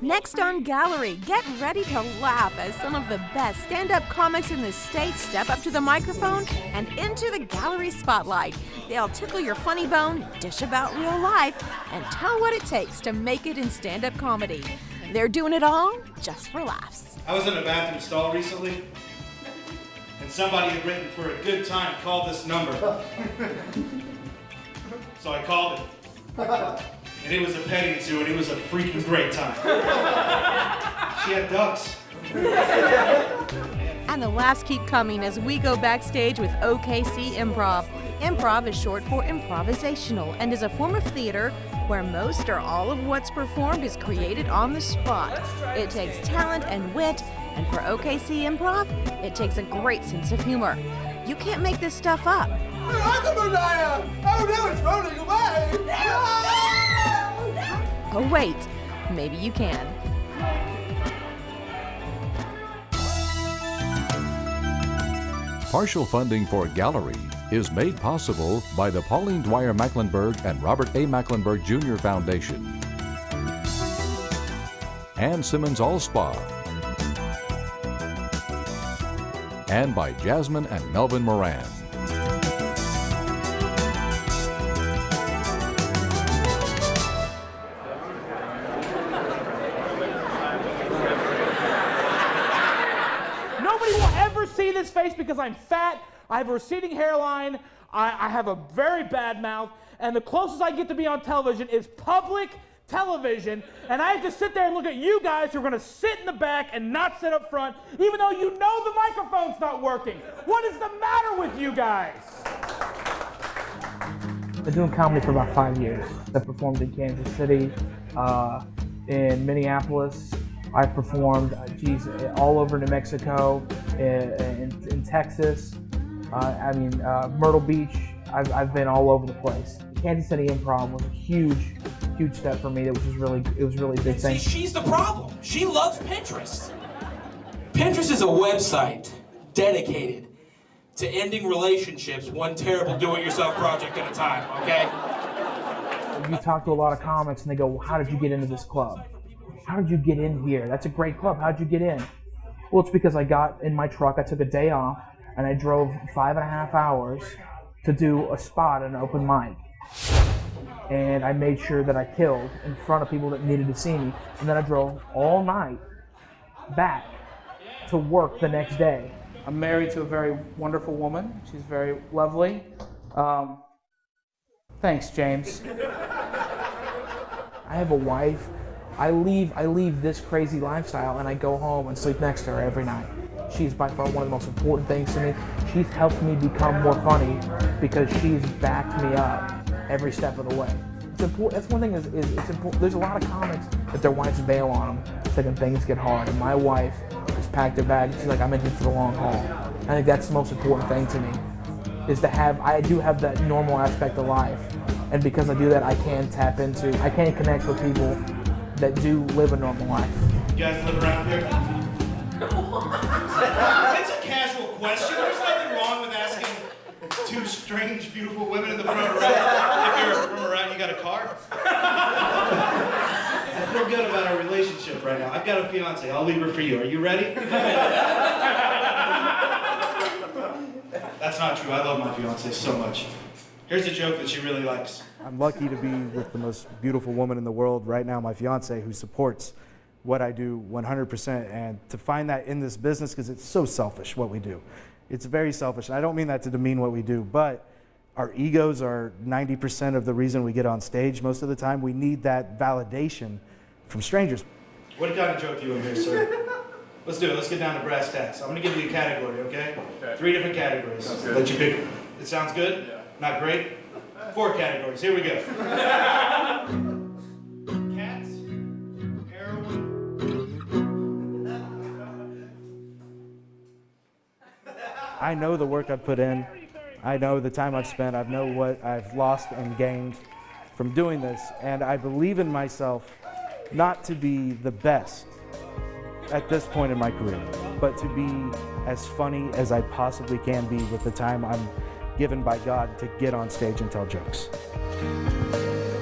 Next on Gallery, get ready to laugh as some of the best stand-up comics in the state step up to the microphone and into the gallery spotlight. They'll tickle your funny bone, dish about real life, and tell what it takes to make it in stand-up comedy. They're doing it all just for laughs. I was in a bathroom stall recently, and somebody had written, "For a good time, call this number." So I called it. And it was a petting zoo, and it was a freaking great time. She had ducks. And the laughs keep coming as we go backstage with OKC Improv. Improv is short for improvisational and is a form of theater where most or all of what's performed is created on the spot. It takes talent and wit, and for OKC Improv, it takes a great sense of humor. You can't make this stuff up. Oh no, it's rolling away! Oh wait, maybe you can. Partial funding for Gallery is made possible by the Pauline Dwyer Mecklenburg and Robert A. Mecklenburg Jr. Foundation and Simmons Allspa, and by Jasmine and Melvin Moran. Nobody will ever see this face because I'm fat, I have a receding hairline, I have a very bad mouth, and the closest I get to be on television is public television, and I have to sit there and look at you guys who are going to sit in the back and not sit up front, even though you know the microphone's not working. What is the matter with you guys? I've been doing comedy for about 5 years. I've performed in Kansas City, in Minneapolis. I've performed, all over New Mexico, in Texas. Myrtle Beach. I've been all over the place. Kansas City Improv was a huge step for me. It was really a big thing. See, she's the problem. She loves Pinterest. Pinterest is a website dedicated to ending relationships one terrible do-it-yourself project at a time, okay? You talk to a lot of comics and they go, well, how did you get into this club? How did you get in here? That's a great club. How'd you get in? Well, it's because I got in my truck, I took a day off, and I drove 5.5 hours to do a spot at an open mic. And I made sure that I killed in front of people that needed to see me. And then I drove all night back to work the next day. I'm married to a very wonderful woman. She's very lovely. Thanks, James. I have a wife. I leave this crazy lifestyle and I go home and sleep next to her every night. She's by far one of the most important things to me. She's helped me become more funny because she's backed me up every step of the way. It's important. That's one thing is it's important. There's a lot of comics that their wives bail on them second things get hard. And my wife has packed her bag. She's like, I'm in here for the long haul. I think that's the most important thing to me, is to have. I do have that normal aspect of life, and because I do that, I can connect with people that do live a normal life. You guys live around here? It's a casual question. There's nothing wrong with asking two strange, beautiful women in the front row if you're from around, you got a car? I feel good about our relationship right now. I've got a fiance. I'll leave her for you. Are you ready? That's not true. I love my fiance so much. Here's a joke that she really likes. I'm lucky to be with the most beautiful woman in the world right now, my fiance, who supports what I do 100%, and to find that in this business, because it's so selfish what we do. It's very selfish, and I don't mean that to demean what we do, but our egos are 90% of the reason we get on stage. Most of the time, we need that validation from strangers. What kind of joke do you want to hear, sir? Let's do it. Let's get down to brass tacks. I'm going to give you a category, okay? 3 different categories. Let you pick. It sounds good? Yeah. Not great? 4 categories. Here we go. Cats, heroin. I know the work I've put in. I know the time I've spent. I know what I've lost and gained from doing this. And I believe in myself not to be the best at this point in my career, but to be as funny as I possibly can be with the time I'm given by God to get on stage and tell jokes.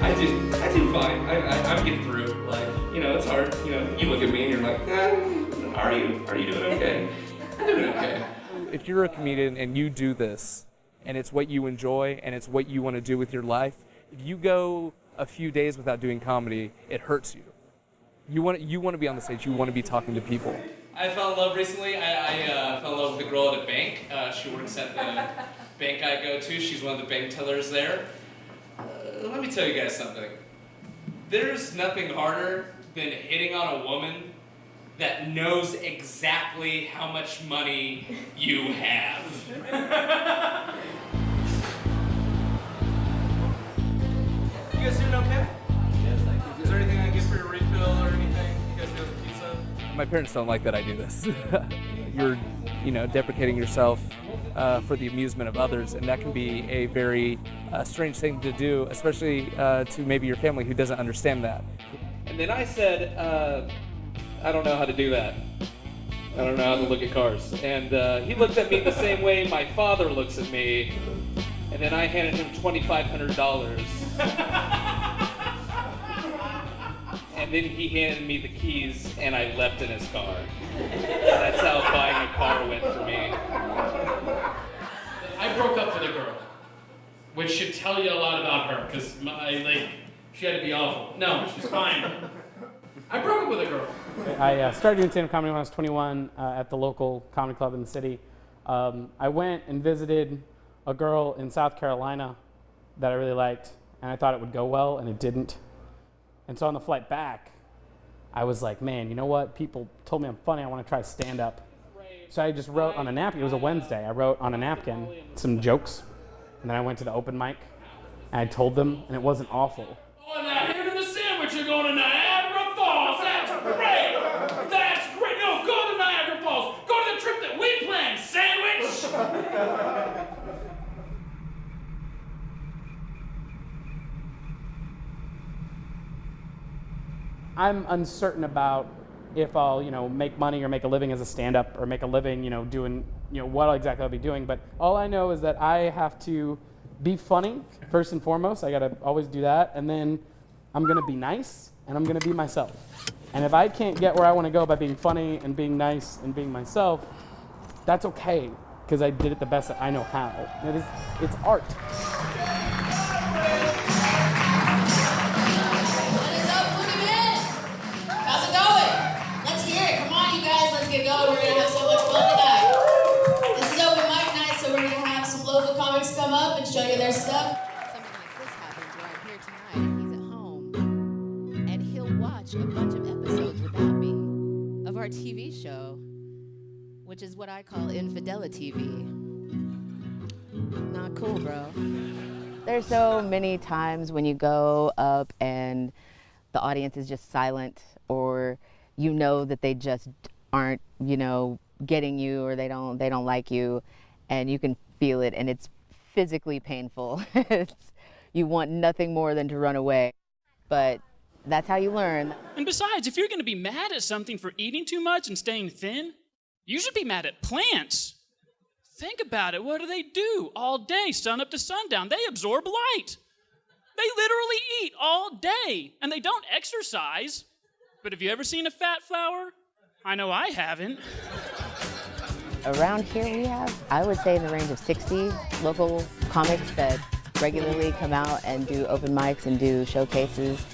I do fine. I'm getting through life. You know, it's hard. You know, you look at me and you're like, are you doing okay? I'm doing okay. If you're a comedian and you do this, and it's what you enjoy, and it's what you want to do with your life, if you go a few days without doing comedy, it hurts you. You want to be on the stage. You want to be talking to people. I fell in love recently. I fell in love with a girl at a bank. She works at the bank I go to. She's one of the bank tellers there. Let me tell you guys something. There's nothing harder than hitting on a woman that knows exactly how much money you have. You guys doing okay? Yes, thank you. Is there anything I can get for your refill or anything? You guys got the pizza? My parents don't like that I do this. You're, deprecating yourself for the amusement of others, and that can be a very strange thing to do, especially to maybe your family who doesn't understand that. And then I said, I don't know how to do that. I don't know how to look at cars. And he looked at me the same way my father looks at me. And then I handed him $2,500. And then he handed me the keys and I left in his car. That's how buying a car went for me. I broke up with a girl, which should tell you a lot about her, because she had to be awful. No, she's fine. I broke up with a girl. I started doing stand-up comedy when I was 21 at the local comedy club in the city. I went and visited a girl in South Carolina that I really liked, and I thought it would go well, and it didn't. And so on the flight back, I was like, man, you know what? People told me I'm funny. I want to try stand-up. So I just wrote on a napkin. It was a Wednesday. I wrote on a napkin some jokes, and then I went to the open mic, and I told them, and it wasn't awful. Oh, now here to the sandwich, you're going to Niagara Falls. That's great. That's great. No, go to Niagara Falls. Go to the trip that we planned, sandwich. I'm uncertain about if I'll, make money or make a living as a stand-up or make a living, doing, what exactly I'll be doing. But all I know is that I have to be funny, first and foremost. I got to always do that. And then I'm going to be nice, and I'm going to be myself. And if I can't get where I want to go by being funny and being nice and being myself, that's okay, because I did it the best that I know how. It's art. How's it going? Let's hear it. Come on, you guys. Let's get going. We're going to have so much fun tonight. This is open mic night, so we're going to have some local comics come up and show you their stuff. Something like this happens right here tonight, and he's at home, and he'll watch a bunch of episodes without me of our TV show, which is what I call Infidelity TV. Not cool, bro. There's so many times when you go up and the audience is just silent, or that they just aren't, getting you, or they don't like you, and you can feel it, and it's physically painful. You want nothing more than to run away, but that's how you learn. And besides, if you're going to be mad at something for eating too much and staying thin, you should be mad at plants. Think about it. What do all day, sun up to sundown? They absorb light. They literally eat all day, and they don't exercise. But have you ever seen a fat flower? I know I haven't. Around here we have, I would say, in the range of 60 local comics that regularly come out and do open mics and do showcases,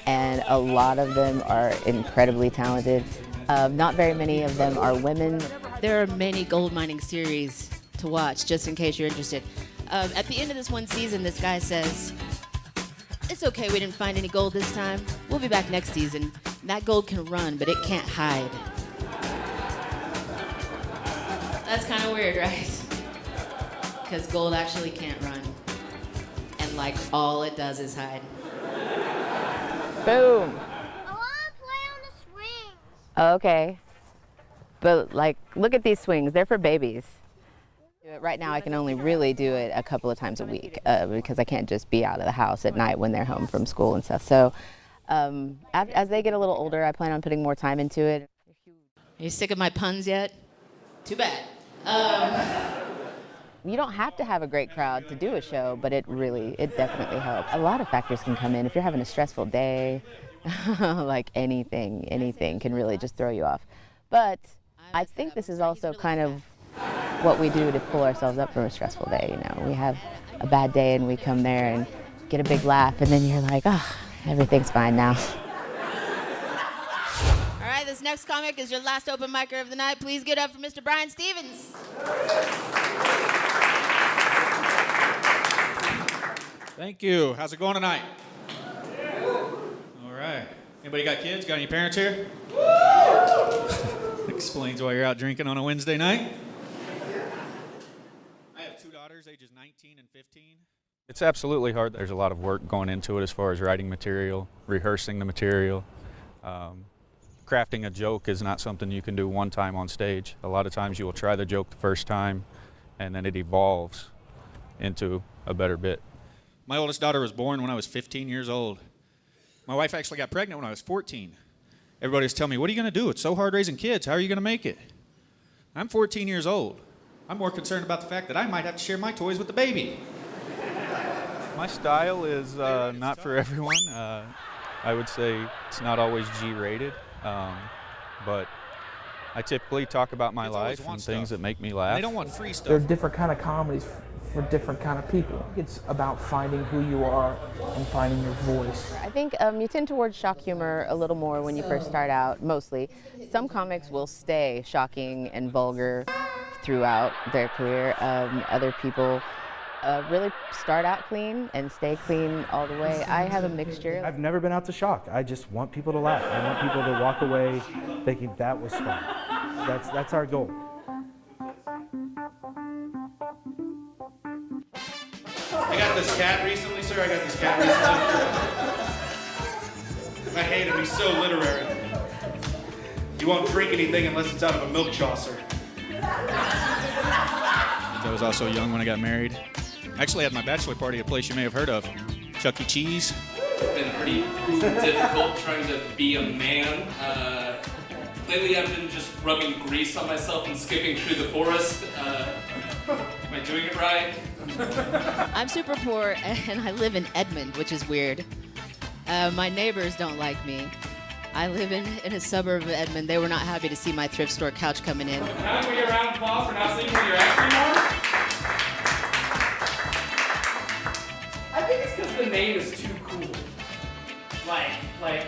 and a lot of them are incredibly talented. Not very many of them are women. There are many gold mining series to watch, just in case you're interested. At the end of this one season, this guy says, "It's okay, we didn't find any gold this time. We'll be back next season. That gold can run, but it can't hide." That's kind of weird, right? Because gold actually can't run. And all it does is hide. Boom. I want to play on the swings. Okay. But look at these swings. They're for babies. Right now I can only really do it a couple of times a week because I can't just be out of the house at night when they're home from school and stuff. So as they get a little older, I plan on putting more time into it. Are you sick of my puns yet? Too bad. You don't have to have a great crowd to do a show, but it definitely helps. A lot of factors can come in. If you're having a stressful day, like anything can really just throw you off. But I think this is also kind of what we do to pull ourselves up from a stressful day. You know, we have a bad day and we come there and get a big laugh, and then you're like, oh, everything's fine now. All right, this next comic is your last open micer of the night. Please get up for Mr. Brian Stevens. Thank you. How's it going tonight? All right. Anybody got kids? Got any parents here? Explains why you're out drinking on a Wednesday night. I have 2 daughters, ages 19 and 15. It's absolutely hard. There's a lot of work going into it as far as writing material, rehearsing the material. Crafting a joke is not something you can do one time on stage. A lot of times you will try the joke the first time, and then it evolves into a better bit. My oldest daughter was born when I was 15 years old. My wife actually got pregnant when I was 14. Everybody was telling me, what are you going to do? It's so hard raising kids. How are you going to make it? I'm 14 years old. I'm more concerned about the fact that I might have to share my toys with the baby. My style is not for everyone. I would say it's not always G-rated, but I typically talk about my life and things that make me laugh. They don't want free stuff. There are different kind of comedies for different kind of people. It's about finding who you are and finding your voice. I think you tend towards shock humor a little more when you first start out, mostly. Some comics will stay shocking and vulgar throughout their career. Other people really start out clean and stay clean all the way. I have a mixture. I've never been out to shock. I just want people to laugh. I want people to walk away thinking that was fun. That's our goal. I got this cat recently, sir. I got this cat recently. I hate him. He's so literary. You won't drink anything unless it's out of a milk chaucer. I was also young when I got married. I actually had my bachelor party at a place you may have heard of, Chuck E. Cheese. It's been pretty difficult trying to be a man. Lately I've been just rubbing grease on myself and skipping through the forest. Am I doing it right? I'm super poor and I live in Edmond, which is weird. My neighbors don't like me. I live in a suburb of Edmond. They were not happy to see my thrift store couch coming in. Can we get a round of applause for not sleeping with your ex anymore? I think it's because the name is too cool. Like,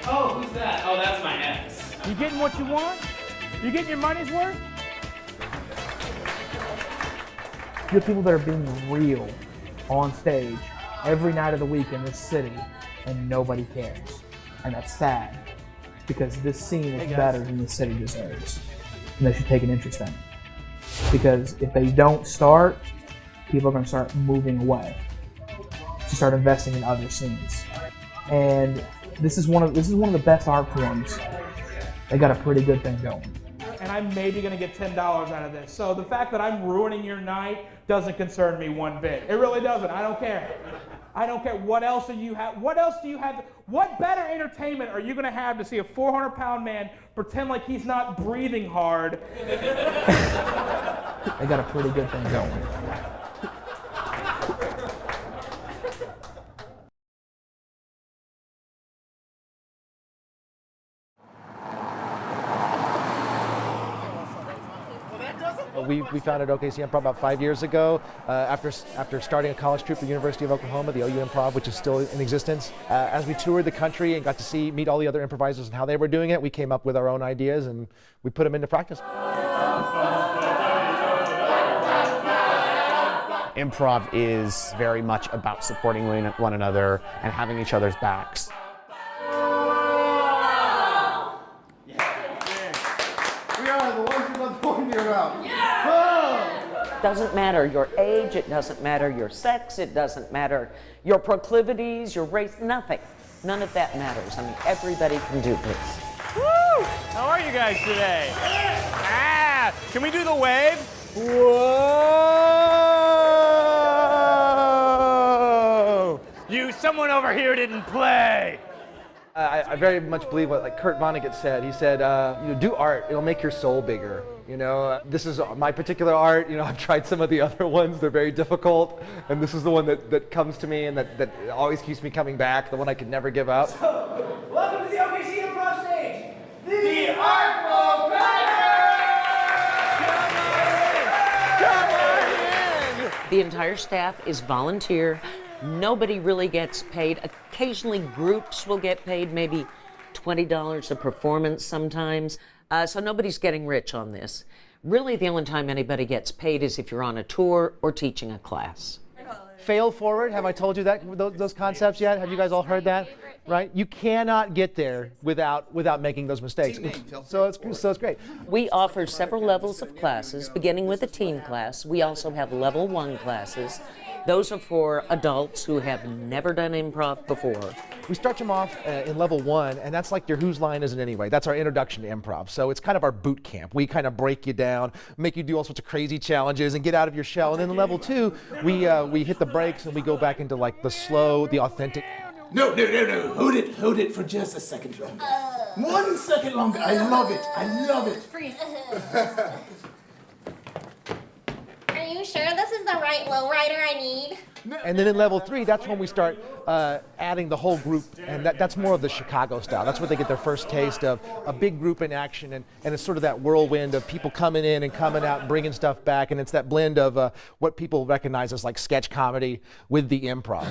oh, who's that? Oh, that's my ex. You getting what you want? You getting your money's worth? You have people that are being real on stage every night of the week in this city, and nobody cares. And that's sad, because this scene is better than the city deserves. And they should take an interest in it. Because if they don't start, people are going to start moving away to start investing in other scenes. And this is one of the best art forms. They got a pretty good thing going. And I'm maybe going to get $10 out of this. So the fact that I'm ruining your night doesn't concern me one bit. It really doesn't. I don't care. I don't care. What else do you have? What else do you have? What better entertainment are you going to have to see a 400-pound man pretend like he's not breathing hard? They got a pretty good thing going. We founded OKC Improv about 5 years ago after starting a college troupe at the University of Oklahoma, the OU Improv, which is still in existence. As we toured the country and got to meet all the other improvisers and how they were doing it, we came up with our own ideas and we put them into practice. Improv is very much about supporting one another and having each other's backs. We are the ones who love pointing your mouth. It doesn't matter your age, it doesn't matter your sex, it doesn't matter your proclivities, your race, nothing. None of that matters. I mean, everybody can do this. Woo! How are you guys today? Ah! Can we do the wave? Whoa! Someone over here didn't play. I very much believe what Kurt Vonnegut said. He said, do art, it'll make your soul bigger. You know, this is my particular art. You know, I've tried some of the other ones. They're very difficult. And this is the one that comes to me and that always keeps me coming back, the one I could never give up. Welcome to the OKC Improv Stage, the Artful The entire staff is volunteer. Nobody really gets paid. Occasionally groups will get paid, maybe $20 a performance sometimes. So nobody's getting rich on this. Really, the only time anybody gets paid is if you're on a tour or teaching a class. Fail forward, have I told you that those concepts yet? Have you guys all heard that? Right? You cannot get there without making those mistakes. So it's great. We offer several levels of classes, beginning with a teen class. We also have level 1 classes. Those are for adults who have never done improv before. We start them off in level 1, and that's like your Whose Line Is It Anyway? That's our introduction to improv. So it's kind of our boot camp. We kind of break you down, make you do all sorts of crazy challenges and get out of your shell. And then in level 2, we hit the brakes and we go back into like the slow, the authentic. No. Hold it for just a second, John. 1 second longer. I love it. Freeze. Are you sure this is the right lowrider I need? And then in level 3, that's when we start adding the whole group, and that's more of the Chicago style. That's where they get their first taste of a big group in action, and it's sort of that whirlwind of people coming in and coming out and bringing stuff back, and it's that blend of what people recognize as like sketch comedy with the improv.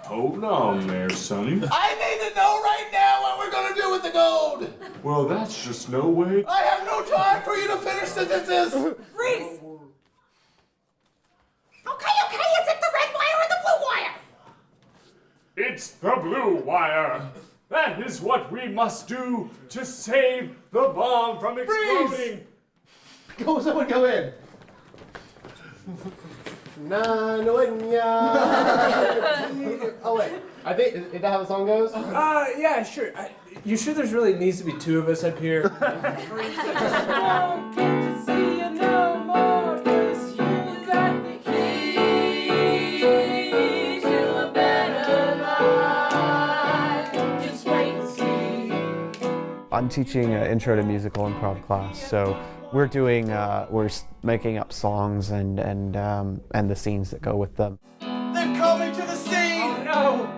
Hold on there, Sonny. I need to know right now what we're gonna do with the gold. Well, that's just no way. I have no time for you to finish sentences. Freeze. Okay, is it the red wire or the blue wire? It's the blue wire. That is what we must do to save the bomb from exploding. Someone go in. Oh wait, I think is that how the song goes? Yeah, sure. You sure there's really needs to be 2 of us up here? I'm teaching an intro to musical improv class, so we're doing we're making up songs and the scenes that go with them. They've called me to the scene. Oh no!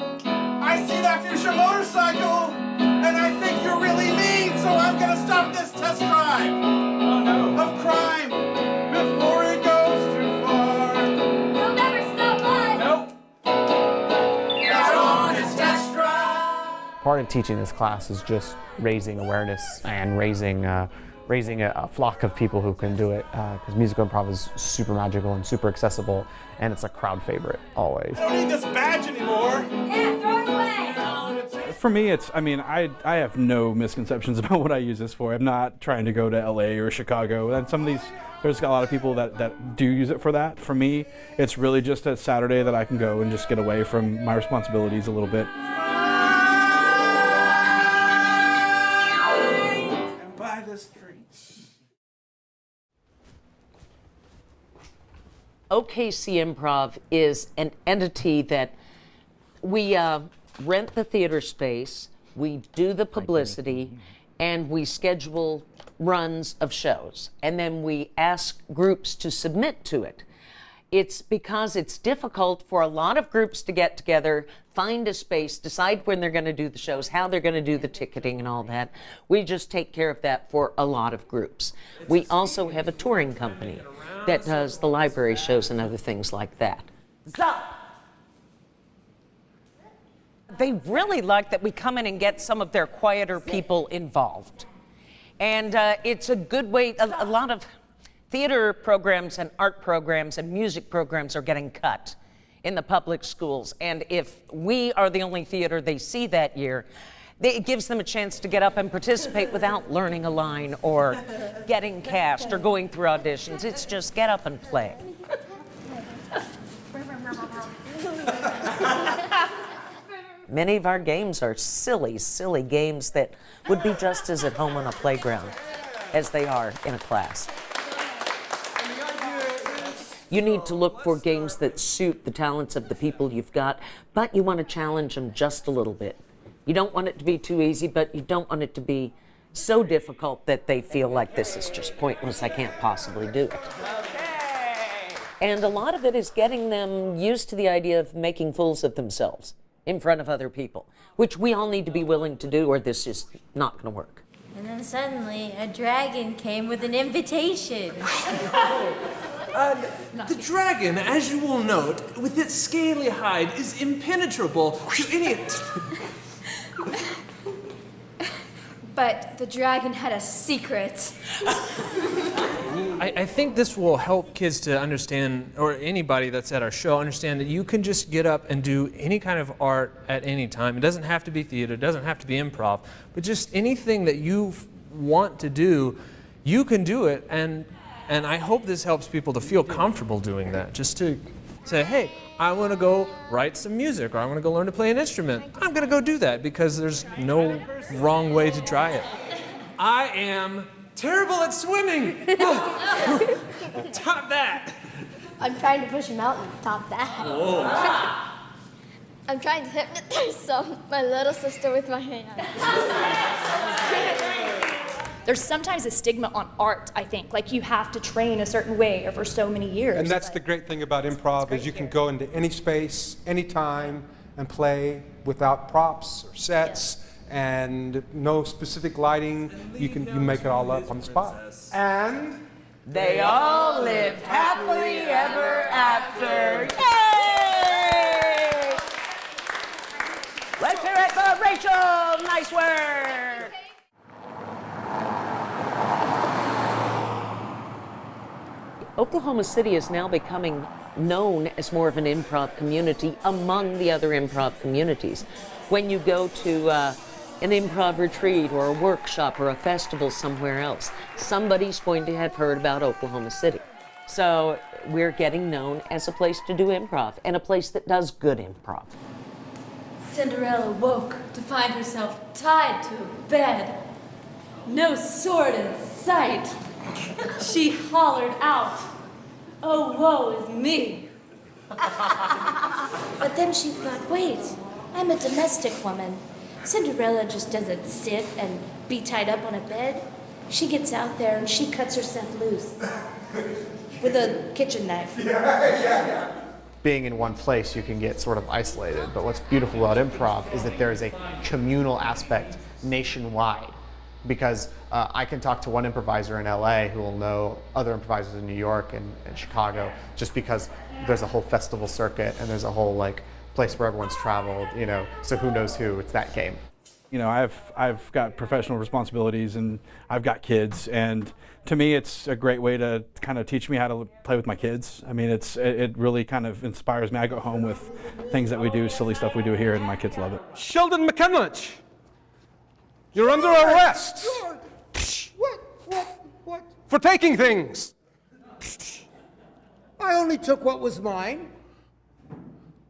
I see that future motorcycle, and I think you're really mean, so I'm gonna stop this test drive. Oh no! Of crime before it goes too far. You'll never stop us. Nope. That's on its test drive. Part of teaching this class is just raising awareness and raising a flock of people who can do it, because musical improv is super magical and super accessible, and it's a crowd favorite always. I don't need this badge anymore. Yeah, throw it away. For me, I have no misconceptions about what I use this for. I'm not trying to go to LA or Chicago. And some of these, there's a lot of people that do use it for that. For me, it's really just a Saturday that I can go and just get away from my responsibilities a little bit. By the streets. OKC Improv is an entity that we rent the theater space, we do the publicity, and we schedule runs of shows. And then we ask groups to submit to it. It's because it's difficult for a lot of groups to get together, find a space, decide when they're going to do the shows, how they're going to do the ticketing and all that. We just take care of that for a lot of groups. We also have a touring company that does the library shows and other things like that. They really like that we come in and get some of their quieter people involved. And it's a good way, a lot of theater programs and art programs and music programs are getting cut in the public schools. And if we are the only theater they see that year, it gives them a chance to get up and participate without learning a line or getting cast or going through auditions. It's just get up and play. Many of our games are silly, silly games that would be just as at home on a playground as they are in a class. You need to look for games that suit the talents of the people you've got, but you want to challenge them just a little bit. You don't want it to be too easy, but you don't want it to be so difficult that they feel like this is just pointless, I can't possibly do it. And a lot of it is getting them used to the idea of making fools of themselves in front of other people, which we all need to be willing to do, or this is not going to work. And then suddenly, a dragon came with an invitation. The dragon, as you will note, with its scaly hide, is impenetrable to any... But the dragon had a secret. I think this will help kids to understand, or anybody that's at our show, understand that you can just get up and do any kind of art at any time. It doesn't have to be theater, it doesn't have to be improv, but just anything that you want to do, you can do it, and I hope this helps people to feel comfortable doing that, just to say, hey, I want to go write some music, or I want to go learn to play an instrument. I'm going to go do that, because there's no wrong way to try it. I am terrible at swimming. Top that. I'm trying to push a mountain. Top that. Whoa. I'm trying to hypnotize my little sister with my hand. There's sometimes a stigma on art, I think. Like, you have to train a certain way or for so many years. And that's the great thing about improv, is you can go into any space, any time, and play without props or sets and no specific lighting. You make it all up on the spot. And they all lived happily ever after. Yay! Let's hear it for Rachel. Nice work. Oklahoma City is now becoming known as more of an improv community among the other improv communities. When you go to an improv retreat or a workshop or a festival somewhere else, somebody's going to have heard about Oklahoma City. So we're getting known as a place to do improv and a place that does good improv. Cinderella woke to find herself tied to a bed. No sword in sight. She hollered out, "Oh, woe is me." But then she thought, wait, I'm a domestic woman. Cinderella just doesn't sit and be tied up on a bed. She gets out there and she cuts herself loose with a kitchen knife. Being in one place, you can get sort of isolated. But what's beautiful about improv is that there is a communal aspect nationwide. Because I can talk to one improviser in LA who will know other improvisers in New York and Chicago, just because there's a whole festival circuit and there's a whole place where everyone's traveled, so who knows who, it's that game. I've got professional responsibilities and I've got kids, and to me it's a great way to kind of teach me how to play with my kids. I mean, it really kind of inspires me. I go home with things that we do, silly stuff we do here, and my kids love it. Sheldon McKenlich, you're under arrest. What? For taking things. I only took what was mine.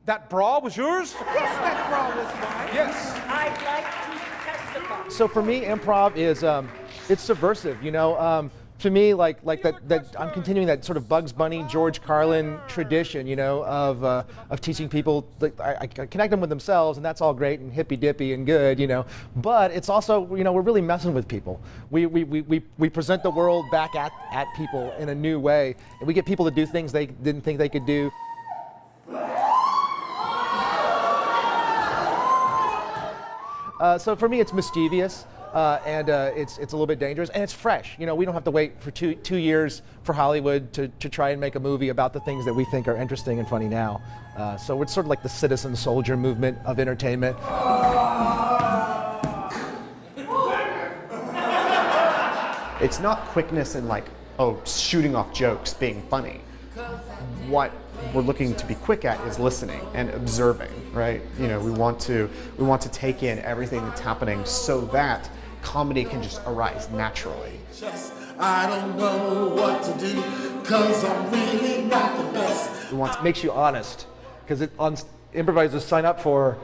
That bra was yours? Yes, that bra was mine. Yes. I'd like to testify. So for me, improv is it's subversive. To me, like that I'm continuing that sort of Bugs Bunny, George Carlin tradition, of teaching people. I connect them with themselves, and that's all great and hippy dippy and good, But it's also, we're really messing with people. We present the world back at people in a new way, and we get people to do things they didn't think they could do. So for me, it's mischievous. And it's a little bit dangerous, and it's fresh. We don't have to wait for two years for Hollywood to try and make a movie about the things that we think are interesting and funny now. So it's sort of like the citizen soldier movement of entertainment. It's not quickness and shooting off jokes being funny. What we're looking to be quick at is listening and observing, right? We want to take in everything that's happening so that comedy can just arise naturally. I don't know what to do, 'cause I'm really not the best. It makes you honest, because improvisers sign up for,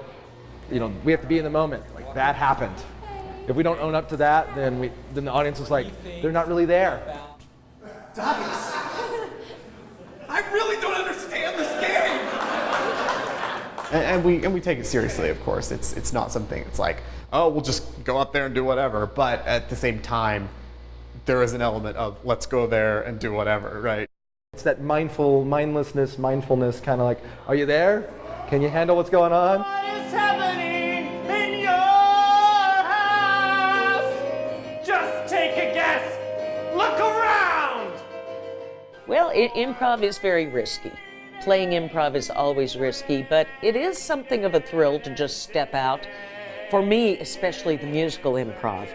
we have to be in the moment. Like, that happened. If we don't own up to that, then the audience is like, they're not really there. I really don't understand this game. And we take it seriously, of course. It's not something, it's like, oh, we'll just go out there and do whatever. But at the same time, there is an element of let's go there and do whatever, right? It's that mindlessness, mindfulness, kind of like, are you there? Can you handle what's going on? What is happening in your house? Just take a guess. Look around. Well, improv is very risky. Playing improv is always risky, but it is something of a thrill to just step out. For me, especially the musical improv.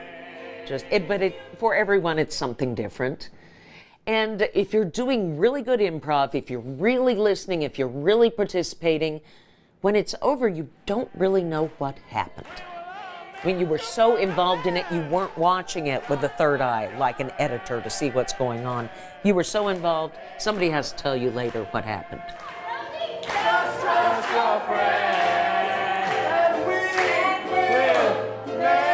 For everyone, it's something different. And if you're doing really good improv, if you're really listening, if you're really participating, when it's over, you don't really know what happened. I mean, you were so involved in it, you weren't watching it with the third eye, like an editor, to see what's going on. You were so involved, somebody has to tell you later what happened. Just trust your friend, and we will make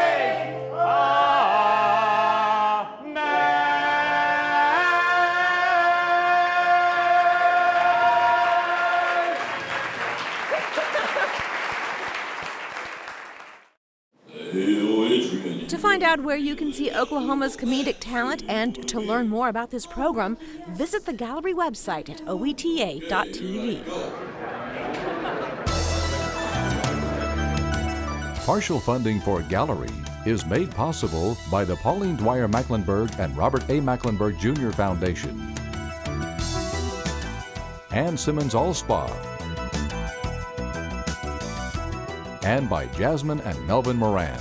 To find out where you can see Oklahoma's comedic talent and to learn more about this program, visit the gallery website at oeta.tv. Partial funding for Gallery is made possible by the Pauline Dwyer Mecklenburg and Robert A. Mecklenburg Jr. Foundation and Simmons Allspa, and by Jasmine and Melvin Moran.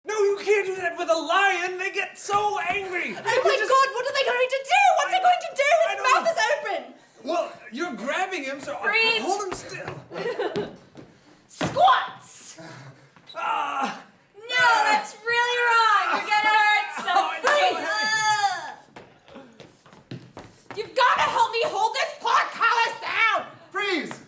No, you can't do that with a lion. They get so angry. Oh my God, what are they going to do? What's he going to do? His mouth is open. Well, you're grabbing him, so Freeze. hold him still. Squats! No, that's really wrong. You're gonna hurt somebody. You've got to help me hold this portcullis down. Freeze!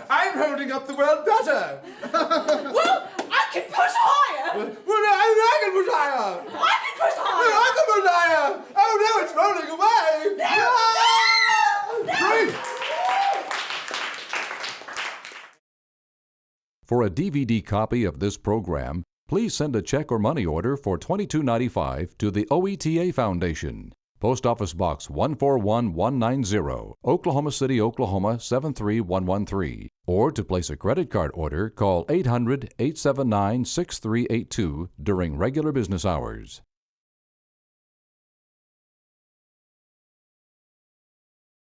I'm holding up the world better. Well, I can push higher. Well, I can push higher. I can push higher. Well, I can push higher. Oh no, it's rolling away. No, Freeze! For a DVD copy of this program, please send a check or money order for $22.95 to the OETA Foundation. Post Office Box 141190, Oklahoma City, Oklahoma 73113. Or to place a credit card order, call 800-879-6382 during regular business hours.